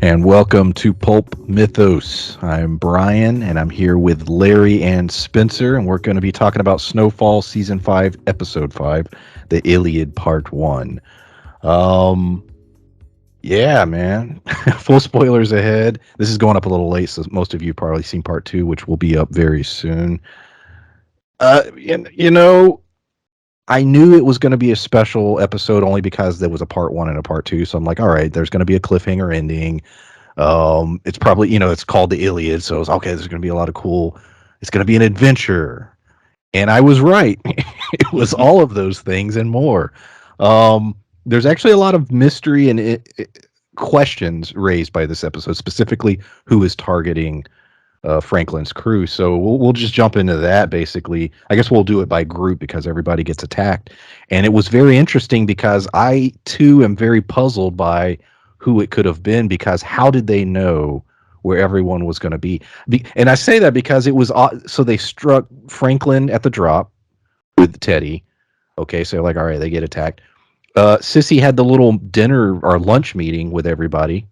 and welcome to Pulp Mythos. I'm Brian, and I'm here with Larry and Spencer, and we're going to be talking about Snowfall Season 5, Episode 5, the Iliad Part 1. Um, yeah, man. Full spoilers ahead. This is going up a little late, so most of you have probably seen Part 2, which will be up very soon. You know, I knew it was going to be a special episode only because there was a Part 1 and a Part 2, so I'm like, all right, there's going to be a cliffhanger ending. It's probably, it's called the Iliad, so it's okay. There's going to be a lot of cool. It's going to be an adventure, and I was right. It was all of those things and more. There's actually a lot of mystery and questions raised by this episode, specifically who is targeting Franklin's crew. So we'll just jump into that. Basically, I guess we'll do it by group because everybody gets attacked, and it was very interesting because I too am very puzzled by who it could have been, because how did they know where everyone was going to be? And I say that because it was so they struck Franklin at the drop with Teddy. Okay, so like, all right, they get attacked. Sissy had the little dinner or lunch meeting with everybody.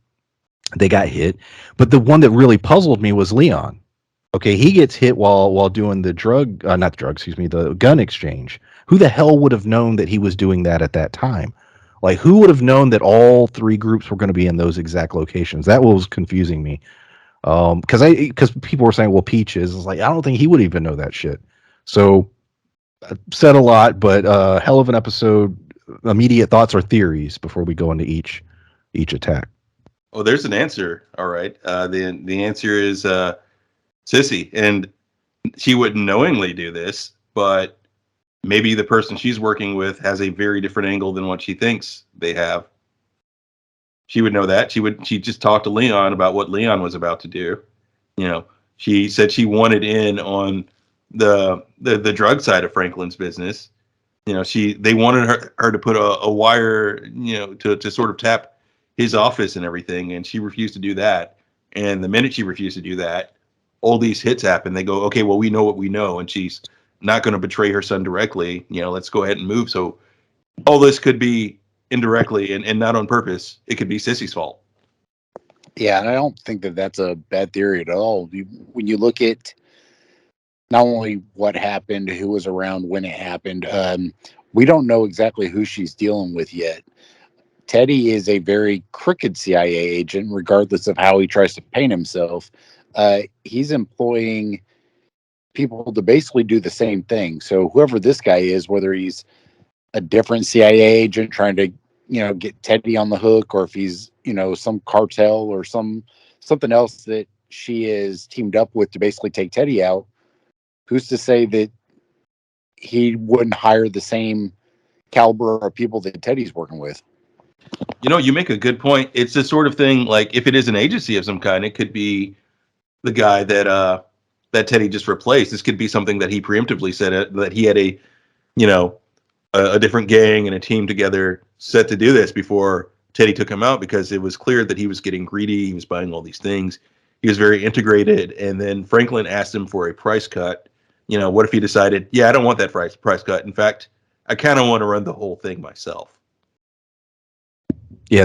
They got hit, but the one that really puzzled me was Leon. Okay, he gets hit while doing the not the drug, excuse me, the gun exchange. Who the hell would have known that he was doing that at that time? Like, who would have known that all three groups were going to be in those exact locations? That was confusing me. Because people were saying, well, Peaches is like, I don't think he would even know that shit. So said a lot, but hell of an episode. Immediate thoughts or theories before we go into each attack. Oh, there's an answer. All right. The answer is Sissy, and she wouldn't knowingly do this, but maybe the person she's working with has a very different angle than what she thinks they have. She would know that. She just talked to Leon about what Leon was about to do. She said she wanted in on the drug side of Franklin's business. They wanted her to put a wire, to sort of tap his office and everything, and she refused to do that. And the minute she refused to do that, all these hits happen. They go, okay, well, we know what we know, and she's not going to betray her son directly. Let's go ahead and move. So all this could be indirectly and not on purpose. It could be Sissy's fault. Yeah, and I don't think that that's a bad theory at all. When you look at not only what happened, who was around when it happened, we don't know exactly who she's dealing with yet. Teddy is a very crooked CIA agent, regardless of how he tries to paint himself. He's employing people to basically do the same thing. So whoever this guy is, whether he's a different CIA agent trying to, get Teddy on the hook, or if he's, some cartel or something else that she is teamed up with to basically take Teddy out, who's to say that he wouldn't hire the same caliber of people that Teddy's working with? You make a good point. It's the sort of thing, like, if it is an agency of some kind, it could be the guy that Teddy just replaced. This could be something that he preemptively said, that he had a different gang and a team together set to do this before Teddy took him out, because it was clear that he was getting greedy. He was buying all these things. He was very integrated. And then Franklin asked him for a price cut. What if he decided, yeah, I don't want that price cut. In fact, I kind of want to run the whole thing myself. Yeah,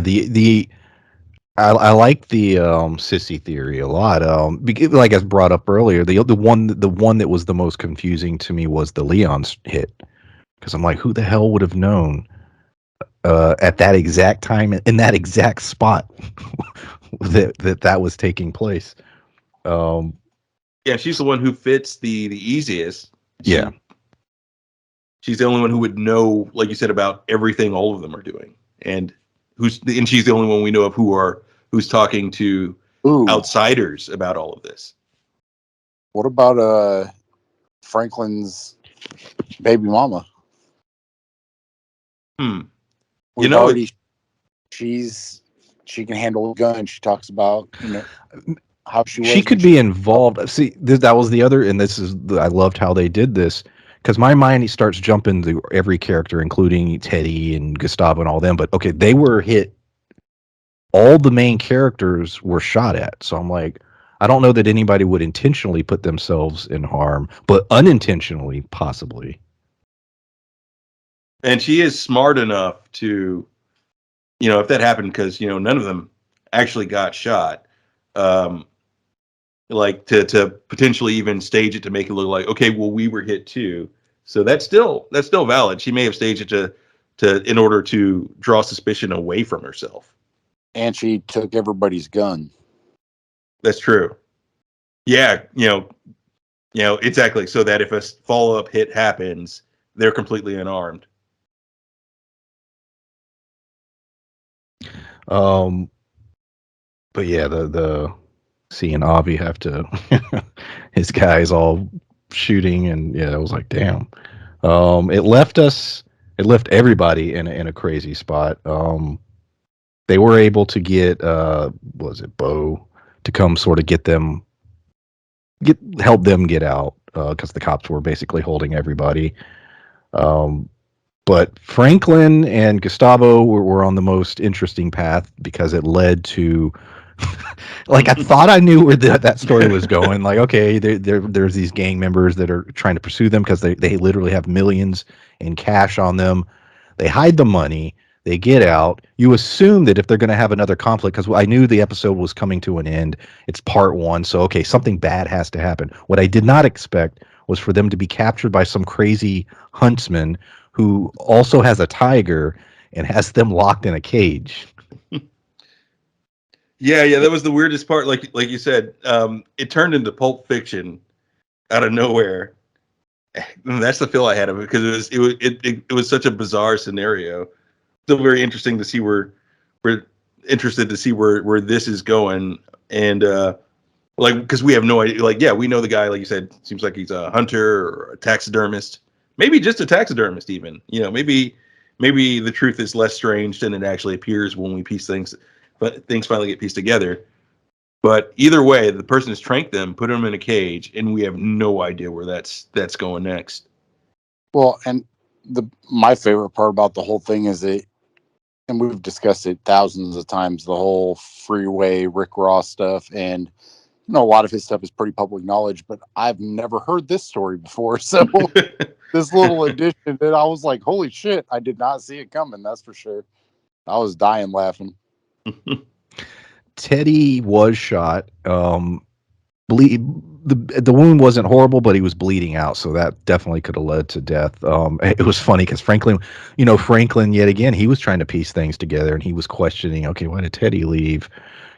I like the Sissy theory a lot. Like I brought up earlier, the one that was the most confusing to me was the Leon's hit, because I'm like, who the hell would have known at that exact time in that exact spot that was taking place? Yeah, she's the one who fits the easiest. Yeah, she's the only one who would know, like you said, about everything all of them are doing, and she's the only one we know of who's talking to outsiders about all of this. What about Franklin's baby mama? She can handle a gun. She talks about how she could be involved. See, that was the other, and I loved how they did this, because my mind starts jumping to every character, including Teddy and Gustavo and all them. But okay, they were hit. All the main characters were shot at. So I'm like, I don't know that anybody would intentionally put themselves in harm, but unintentionally, possibly. And she is smart enough to, if that happened, because, none of them actually got shot. Um, like to potentially even stage it to make it look like, okay, well, we were hit too. So that's still valid. She may have staged it to in order to draw suspicion away from herself. And she took everybody's gun. That's true. Yeah, exactly. So that if a follow up hit happens, they're completely unarmed. Um, but yeah, the seeing Avi have to his guys all shooting, and yeah, I was like, damn. It left us, it left everybody in a crazy spot. They were able to get was it Bo to come sort of help them get out because the cops were basically holding everybody. Um, but Franklin and Gustavo were on the most interesting path because it led to like I thought I knew where that story was going. Like, okay, there's these gang members that are trying to pursue them because they literally have millions in cash on them. They hide the money. They get out. You assume that if they're going to have another conflict, because I knew the episode was coming to an end. It's part one, so okay, something bad has to happen. What I did not expect was for them to be captured by some crazy huntsman who also has a tiger and has them locked in a cage. Yeah, that was the weirdest part. Like you said, it turned into Pulp Fiction out of nowhere. And that's the feel I had of it because it was such a bizarre scenario. Still very interesting to see we're interested to see where this is going, and like because we have no idea. Like, yeah, we know the guy. Like you said, seems like he's a hunter or a taxidermist, maybe just a taxidermist. Even maybe the truth is less strange than it actually appears when we piece things, but things finally get pieced together. But either way, the person has tranked them, put them in a cage, and we have no idea where that's going next. Well, and my favorite part about the whole thing is that, and we've discussed it thousands of times, the whole freeway Rick Ross stuff, and a lot of his stuff is pretty public knowledge, but I've never heard this story before. So this little addition that I was like, holy shit, I did not see it coming. That's for sure. I was dying laughing. Teddy was shot. The wound wasn't horrible, but he was bleeding out, so that definitely could have led to death. It was funny because Franklin yet again, he was trying to piece things together, and he was questioning, okay, why did Teddy leave?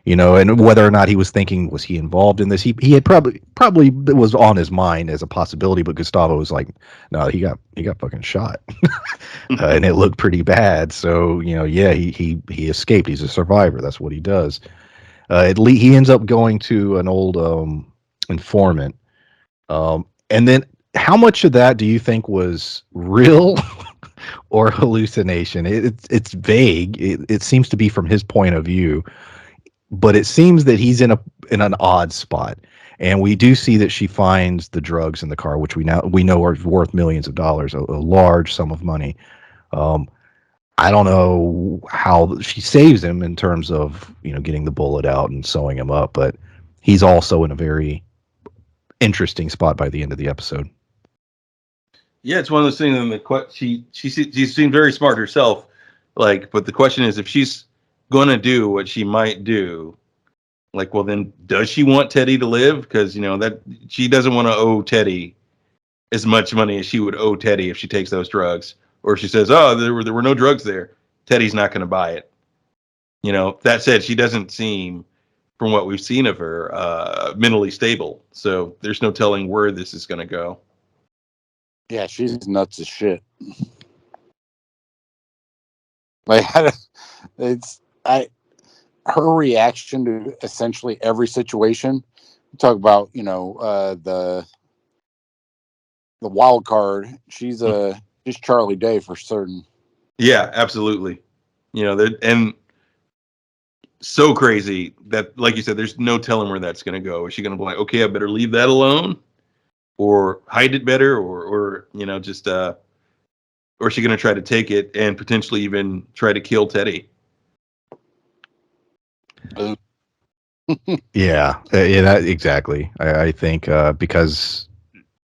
And whether or not he was thinking, was he involved in this? He had probably it was on his mind as a possibility, but Gustavo was like, no, he got fucking shot, and it looked pretty bad. So yeah, he escaped. He's a survivor. That's what he does. He ends up going to an old informant. And then how much of that do you think was real or hallucination? It's vague. It seems to be from his point of view, but it seems that he's in an odd spot. And we do see that she finds the drugs in the car, which we know are worth millions of dollars, a large sum of money. I don't know how she saves him in terms of getting the bullet out and sewing him up, but he's also in a very interesting spot by the end of the episode. Yeah, it's one of those things. And she seemed very smart herself. Like, but the question is, if she's going to do what she might do, like, well, then does she want Teddy to live? Because that she doesn't want to owe Teddy as much money as she would owe Teddy if she takes those drugs. Or she says, oh, there were no drugs there. Teddy's not going to buy it. That said, she doesn't seem, from what we've seen of her, mentally stable. So there's no telling where this is going to go. Yeah, she's nuts as shit. Like, her reaction to essentially every situation. Talk about the wild card. She's Charlie Day for certain. Yeah, absolutely. And so crazy that, like you said, there's no telling where that's going to go. Is she going to be like, okay, I better leave that alone, or hide it better, or just or is she going to try to take it and potentially even try to kill Teddy? Yeah, exactly. I think because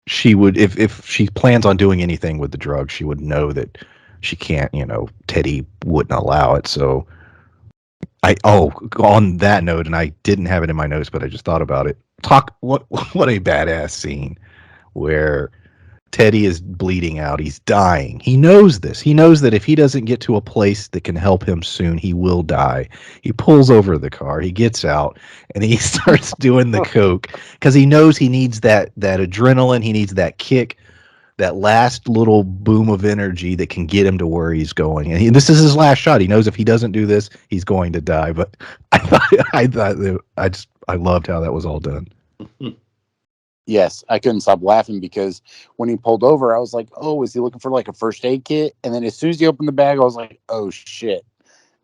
she would, if she plans on doing anything with the drug, she would know that she can't. Teddy wouldn't allow it. So On that note, and I didn't have it in my notes, but I just thought about it. What a badass scene where Teddy is bleeding out. He's dying. He knows this. He knows that if he doesn't get to a place that can help him soon, he will die. He pulls over the car. He gets out and he starts doing the coke because he knows he needs that adrenaline. He needs that kick, that last little boom of energy that can get him to where he's going. And this is his last shot. He knows if he doesn't do this, he's going to die. But I loved how that was all done. Yes, I couldn't stop laughing because when he pulled over, I was like, oh, is he looking for like a first aid kit? And then as soon as he opened the bag, I was like, oh shit.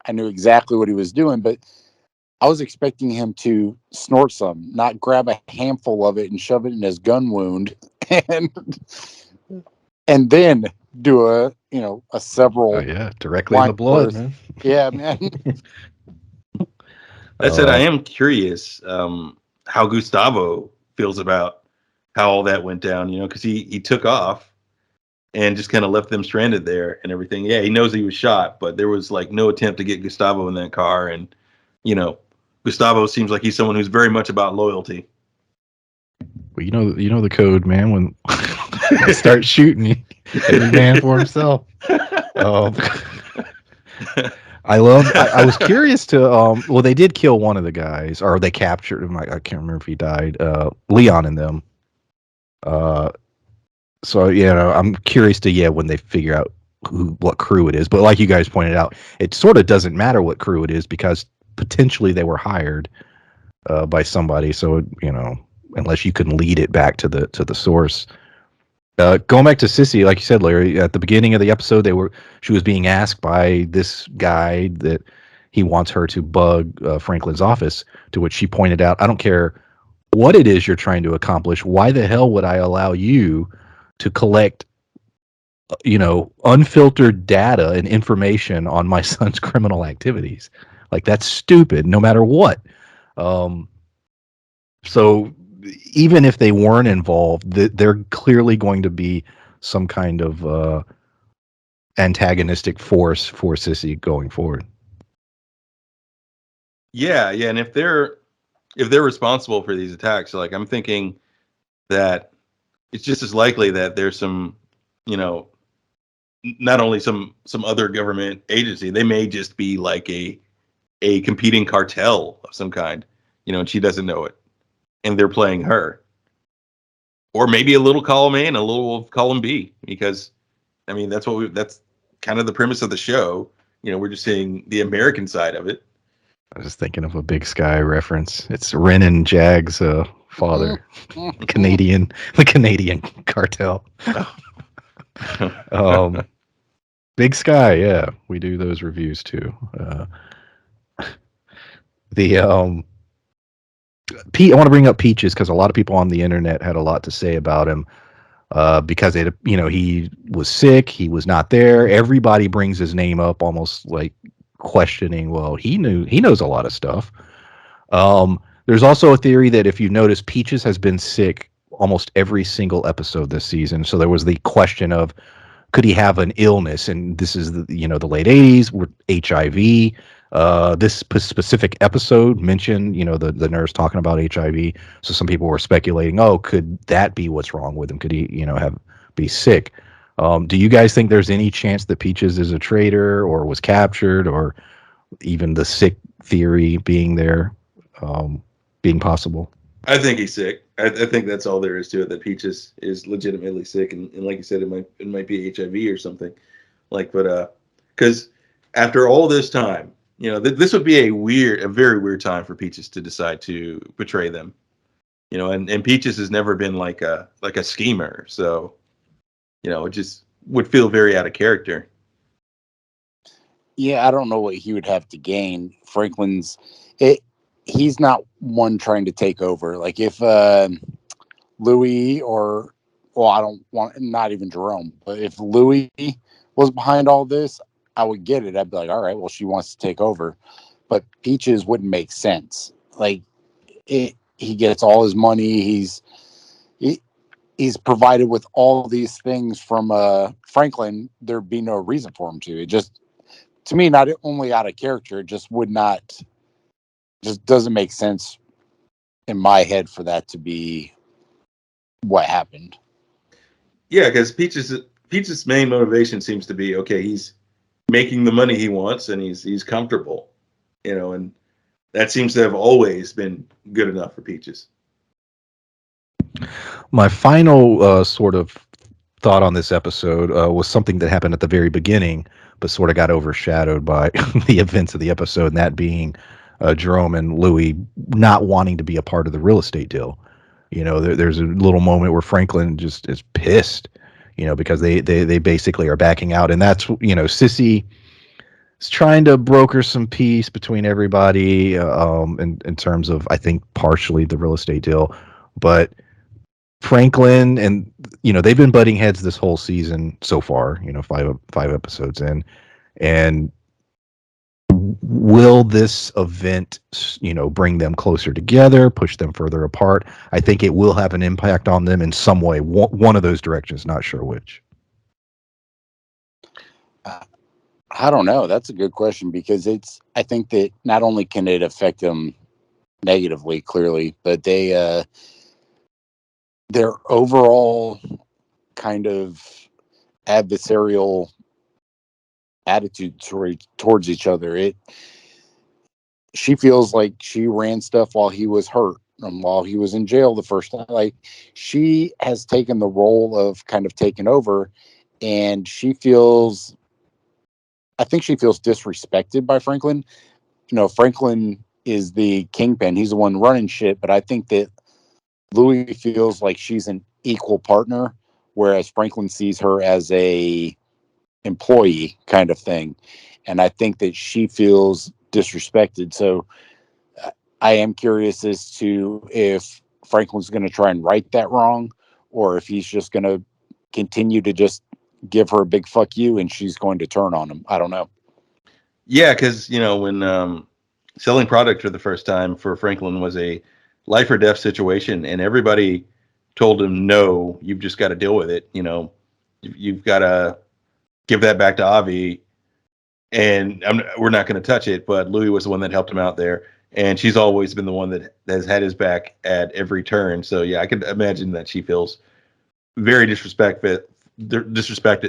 I knew exactly what he was doing, but I was expecting him to snort some, not grab a handful of it and shove it in his gun wound and then do a several directly in the blood, man. Yeah, man. That said, I am curious how Gustavo feels about how all that went down, because he took off and just kind of left them stranded there and everything. Yeah, he knows he was shot, but there was like no attempt to get Gustavo in that car. And, Gustavo seems like he's someone who's very much about loyalty. Well, you know the code, man. When they start shooting, every man for himself. I was curious to well, they did kill one of the guys, or they captured him. I can't remember if he died. Leon and them. So I'm curious to when they figure out what crew it is. But like you guys pointed out, it sort of doesn't matter what crew it is because potentially they were hired by somebody. So unless you can lead it back to the source. Going back to Sissy, like you said, Larry, at the beginning of the episode, she was being asked by this guy that he wants her to bug Franklin's office, to which she pointed out, I don't care what it is you're trying to accomplish. Why the hell would I allow you to collect, unfiltered data and information on my son's criminal activities? Like, that's stupid, no matter what. So even if they weren't involved, they're clearly going to be some kind of antagonistic force for Sissy going forward. Yeah, and if they're responsible for these attacks, like I'm thinking that it's just as likely that there's some, not only some other government agency, they may just be like a competing cartel of some kind, and she doesn't know it, and they're playing her. Or maybe a little column A and a little column B, because that's kind of the premise of the show. We're just seeing the American side of it. I was just thinking of a Big Sky reference. It's Ren and Jag's father, the Canadian cartel. Big Sky, yeah, we do those reviews too. Pete, I want to bring up Peaches because a lot of people on the internet had a lot to say about him because he was sick, he was not there. Everybody brings his name up, almost like questioning. Well, he knows a lot of stuff. There's also a theory that if you notice, Peaches has been sick almost every single episode this season. So there was the question of, could he have an illness? And this is the late 80s with HIV. This specific episode mentioned, the nurse talking about HIV. So some people were speculating, could that be what's wrong with him? Could he, be sick? Do you guys think there's any chance that Peaches is a traitor or was captured, or even the sick theory being there, being possible? I think he's sick. I think that's all there is to it. That Peaches is legitimately sick, and like you said, it might be HIV or something. But because after all this time, this would be a very weird time for Peaches to decide to betray them. And Peaches has never been like a schemer, so it just would feel very out of character. Yeah, I don't know what he would have to gain. He's not one trying to take over. Like if Louis I don't want, not even Jerome, but if Louis was behind all this, I would get it. I'd be like, all right, well, she wants to take over. But Peaches wouldn't make sense. Like he gets all his money. He's provided with all these things from Franklin. There'd be no reason for him to. to me, not only out of character, it just doesn't make sense in my head for that to be what happened. Yeah, because Peach's main motivation seems to be, okay, he's making the money he wants and he's comfortable, and that seems to have always been good enough for Peaches. My final sort of thought on this episode was something that happened at the very beginning, but sort of got overshadowed by the events of the episode, and that being Jerome and Louis not wanting to be a part of the real estate deal. There's a little moment where Franklin just is pissed, because they basically are backing out, and that's Sissy is trying to broker some peace between everybody, in terms of, I think, partially the real estate deal, but Franklin and they've been butting heads this whole season so far, five episodes in, and will this event bring them closer together, push them further apart? I think it will have an impact on them in some way, one of those directions, not sure which. I don't know. That's a good question, because I think that not only can it affect them negatively, clearly, but their overall kind of adversarial attitude towards each other. She feels like she ran stuff while he was hurt and while he was in jail the first time. Like, she has taken the role of kind of taking over, and I think she feels disrespected by Franklin. Franklin is the kingpin. He's the one running shit, but I think that Louis feels like she's an equal partner, whereas Franklin sees her as a employee kind of thing. And I think that she feels disrespected. So I am curious as to if Franklin's going to try and right that wrong, or if he's just going to continue to just give her a big fuck you and she's going to turn on him. I don't know. Yeah, because when selling product for the first time for Franklin was a life or death situation, and everybody told him, no, you've just got to deal with it. You've got to give that back to Avi, and we're not going to touch it. But Louis was the one that helped him out there, and she's always been the one that has had his back at every turn. So yeah, I could imagine that she feels very disrespected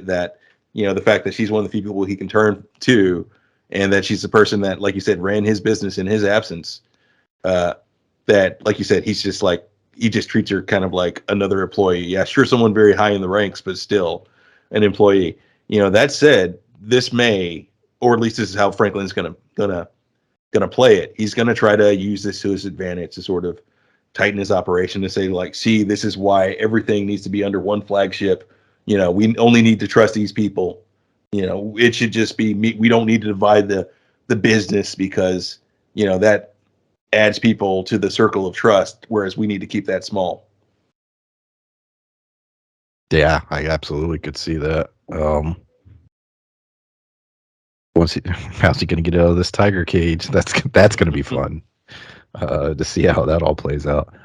that the fact that she's one of the few people he can turn to, and that she's the person that, like you said, ran his business in his absence. That, like you said, he just treats her kind of like another employee. Yeah, sure, someone very high in the ranks, but still an employee. That said, this may, or at least this is how Franklin's gonna play it. He's gonna try to use this to his advantage to sort of tighten his operation, to say, like, see, this is why everything needs to be under one flagship. We only need to trust these people. It should just be me. We don't need to divide the business, because that adds people to the circle of trust, whereas we need to keep that small. Yeah, I absolutely could see that. How's he going to get out of this tiger cage? That's going to be fun to see how that all plays out. I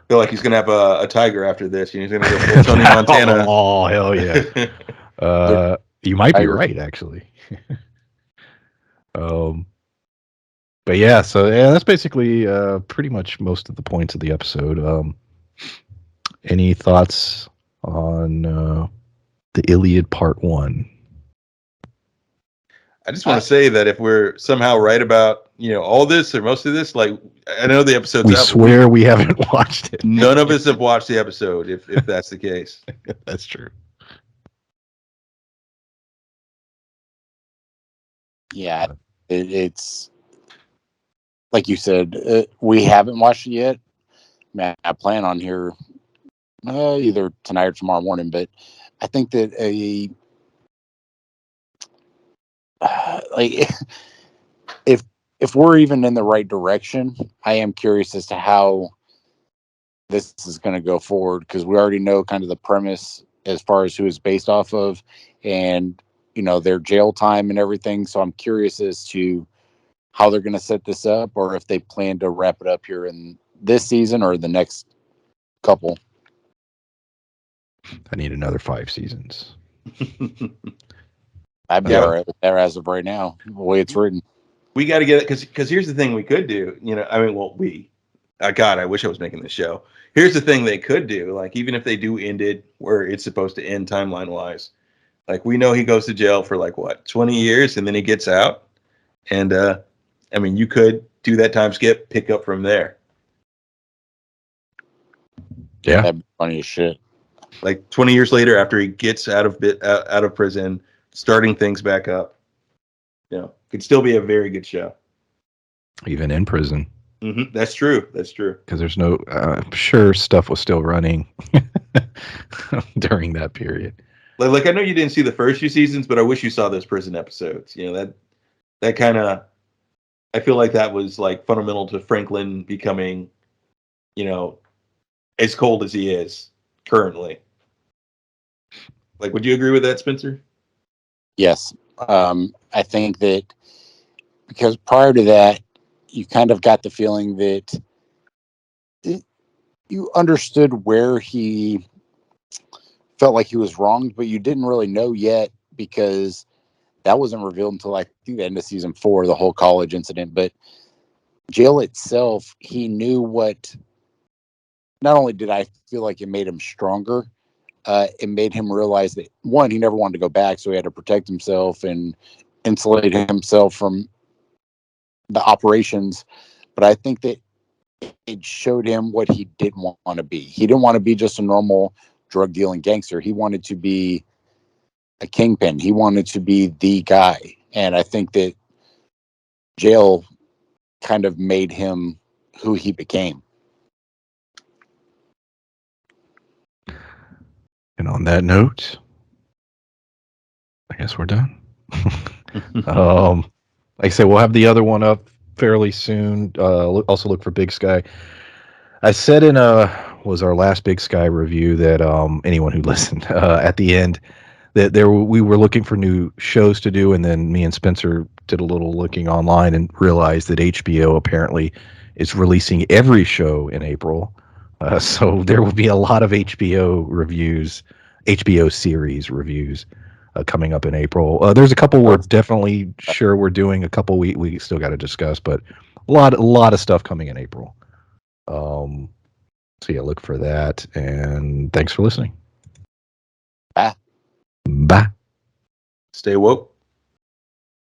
feel like he's going to have a tiger after this. He's going to go full Tony Montana. Oh, hell yeah. You might be right, actually. But yeah, so yeah, that's basically pretty much most of the points of the episode. Any thoughts on the Iliad Part One? I just want to say that if we're somehow right about all this or most of this, like, I know the episode's we out, swear we haven't watched it. None of us have watched the episode. If that's the case, that's true. Yeah, it's like you said, we haven't watched it yet. Man, I plan on here either tonight or tomorrow morning, but I think that like if we're even in the right direction, I am curious as to how this is going to go forward, because we already know kind of the premise as far as who it's based off of, and their jail time and everything. So I'm curious as to how they're going to set this up, or if they plan to wrap it up here in this season or the next couple. I need another 5 seasons. I'd be Yeah. all right with that as of right now, the way it's written. We got to get it because here's the thing we could do. I mean, well, God, I wish I was making this show. Here's the thing they could do. Like, even if they do end it where it's supposed to end timeline wise, like we know he goes to jail for like what 20 years and then he gets out, and I mean, you could do that time skip, pick up from there. Yeah. That'd be funny as shit. Like 20 years later, after he gets out of prison, starting things back up. Could still be a very good show. Even in prison. Mm-hmm. That's true. That's true. Because there's no, I'm sure stuff was still running during that period. Like I know you didn't see the first few seasons, but I wish you saw those prison episodes. That kind of, I feel like that was like fundamental to Franklin becoming, as cold as he is currently. Like, would you agree with that, Spencer? Yes. I think that because prior to that, you kind of got the feeling that you understood where he felt like he was wronged, but you didn't really know yet because that wasn't revealed until I think the end of season 4, the whole college incident. But jail itself, he knew what. Not only did I feel like it made him stronger, it made him realize that one, he never wanted to go back, so he had to protect himself and insulate himself from the operations. But I think that it showed him what he didn't want to be. He didn't want to be just a normal drug dealing gangster. He wanted to be a kingpin. He wanted to be the guy. And I think that jail kind of made him who he became. And on that note, I guess we're done. Like I said, we'll have the other one up fairly soon. Also look for Big Sky. I said in was our last Big Sky review that anyone who listened at the end that we were looking for new shows to do, and then me and Spencer did a little looking online and realized that HBO apparently is releasing every show in April. So there will be a lot of HBO series reviews coming up in April. There's a couple we're definitely sure we're doing. A couple we still got to discuss, but a lot of stuff coming in April. So yeah, look for that, and thanks for listening. Bye. Bye. Stay woke.